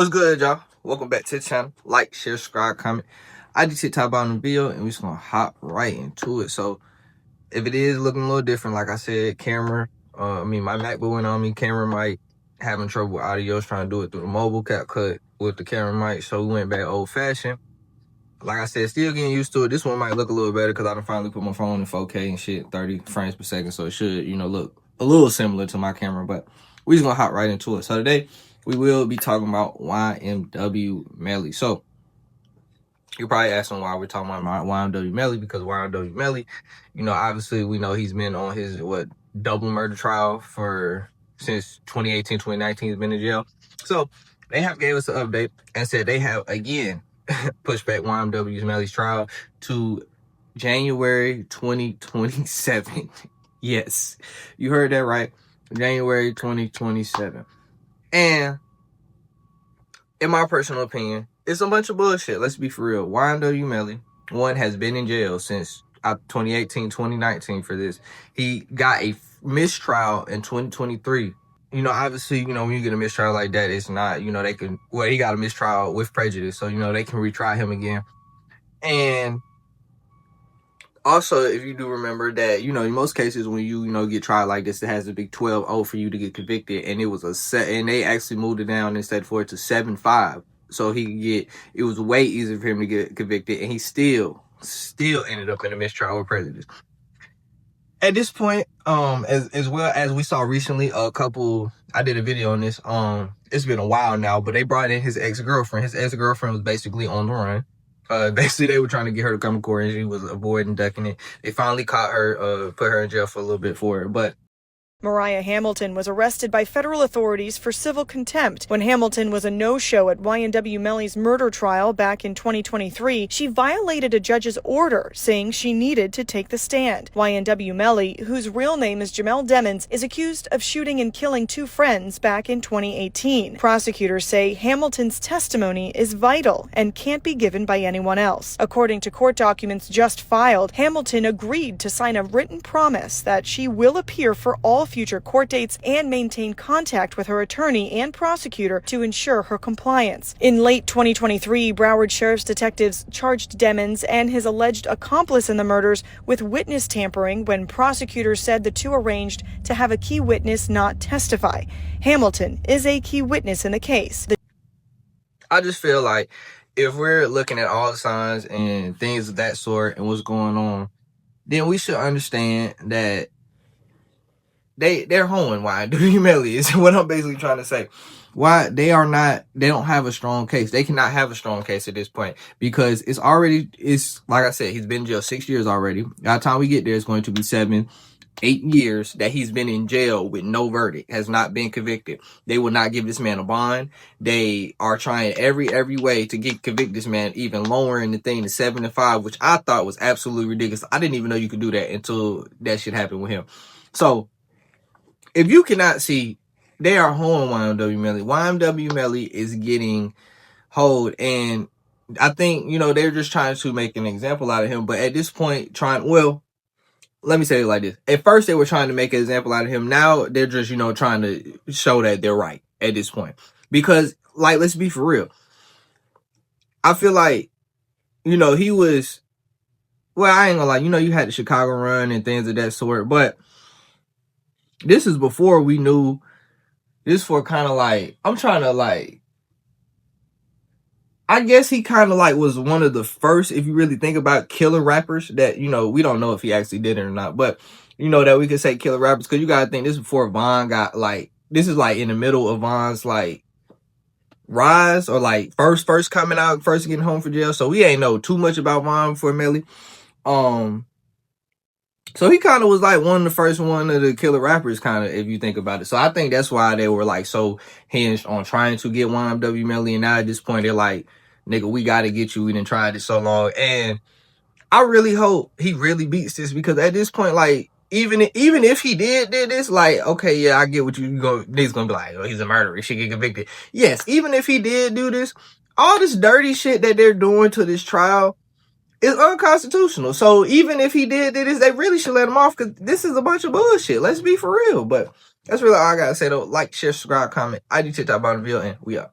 What's good, y'all? Welcome back to the channel. Like, share, subscribe, comment. I just hit top about the video, and we're just gonna hop right into it. So, if it is looking a little different, like I said, camera, my MacBook went on me. Camera mic having trouble with audio, trying to do it through the mobile cap cut with the camera mic. So we went back old fashioned. Like I said, still getting used to it. This one might look a little better because I done finally put my phone in 4K and shit, 30 frames per second. So it should, look a little similar to my camera. But we just gonna hop right into it. So today we will be talking about YNW Melly. So you're probably asking why we're talking about YNW Melly, because YNW Melly, obviously we know he's been on his double murder trial since 2018, 2019. He's been in jail. So they have gave us an update and said they have again pushed back YNW Melly's trial to January 2027. Yes, you heard that right. January 2027. And in my personal opinion, it's a bunch of bullshit. Let's be for real. YNW Melly, one, has been in jail since 2018, 2019 for this. He got a mistrial in 2023. Obviously, when you get a mistrial like that, it's not, he got a mistrial with prejudice. So, they can retry him again. And also, if you do remember that, in most cases when you get tried like this, it has a big 12-0 for you to get convicted. And it was and they actually moved it down instead for it to 7-5. So it was way easier for him to get convicted. And he still ended up in a mistrial with prejudice. At this point, as well as we saw recently, I did a video on this. It's been a while now, but they brought in his ex-girlfriend. His ex-girlfriend was basically on the run. Basically they were trying to get her to come to court and she was avoiding, ducking it. They finally caught her, put her in jail for a little bit for it, but Mariah Hamilton was arrested by federal authorities for civil contempt. When Hamilton was a no-show at YNW Melly's murder trial back in 2023, she violated a judge's order, saying she needed to take the stand. YNW Melly, whose real name is Jamel Demons, is accused of shooting and killing two friends back in 2018. Prosecutors say Hamilton's testimony is vital and can't be given by anyone else. According to court documents just filed, Hamilton agreed to sign a written promise that she will appear for all future court dates and maintain contact with her attorney and prosecutor to ensure her compliance. In late 2023, Broward Sheriff's detectives charged Demons and his alleged accomplice in the murders with witness tampering when prosecutors said the two arranged to have a key witness not testify. Hamilton is a key witness in the case. I just feel like if we're looking at all the signs and things of that sort and what's going on, then we should understand that they're hoeing YNW Melly is what I'm basically trying to say. Why they don't have a strong case. They cannot have a strong case at this point because it's like I said, he's been in jail 6 years already. By the time we get there, it's going to be 7-8 years that he's been in jail with no verdict, has not been convicted. They will not give this man a bond. They are trying every way to convict this man, even lowering the thing to 7-5, which I thought was absolutely ridiculous. I didn't even know you could do that until that shit happened with him. So if you cannot see, they are holding YNW Melly. YNW Melly is getting hold, and I think, they're just trying to make an example out of him. But at this point, let me say it like this. At first, they were trying to make an example out of him. Now, they're just, trying to show that they're right at this point. Because, let's be for real. I feel like, he was, I ain't gonna lie, you had the Chicago run and things of that sort, but this is before we knew. This for kind of I'm trying to I guess he kind of was one of the first, if you really think about killer rappers that, we don't know if he actually did it or not, but that we could say killer rappers, because you gotta think this is before Von got this is in the middle of Von's rise, or first coming out, first getting home from jail. So we ain't know too much about Von before Melly. So he kind of was one of the first one of the killer rappers, kind of, if you think about it. So I think that's why they were so hinged on trying to get YNW Melly. And now at this point, they're nigga, we got to get you. We done tried it so long. And I really hope he really beats this, because at this point, even if he did this, okay, yeah, I get what niggas gonna be oh, he's a murderer, he should get convicted. Yes, even if he did do this, all this dirty shit that they're doing to this trial, it's unconstitutional. So even if he did this, they really should let him off, because this is a bunch of bullshit. Let's be for real. But that's really all I gotta say, though. Like, share, subscribe, comment. I do TikTok about the video, and we out.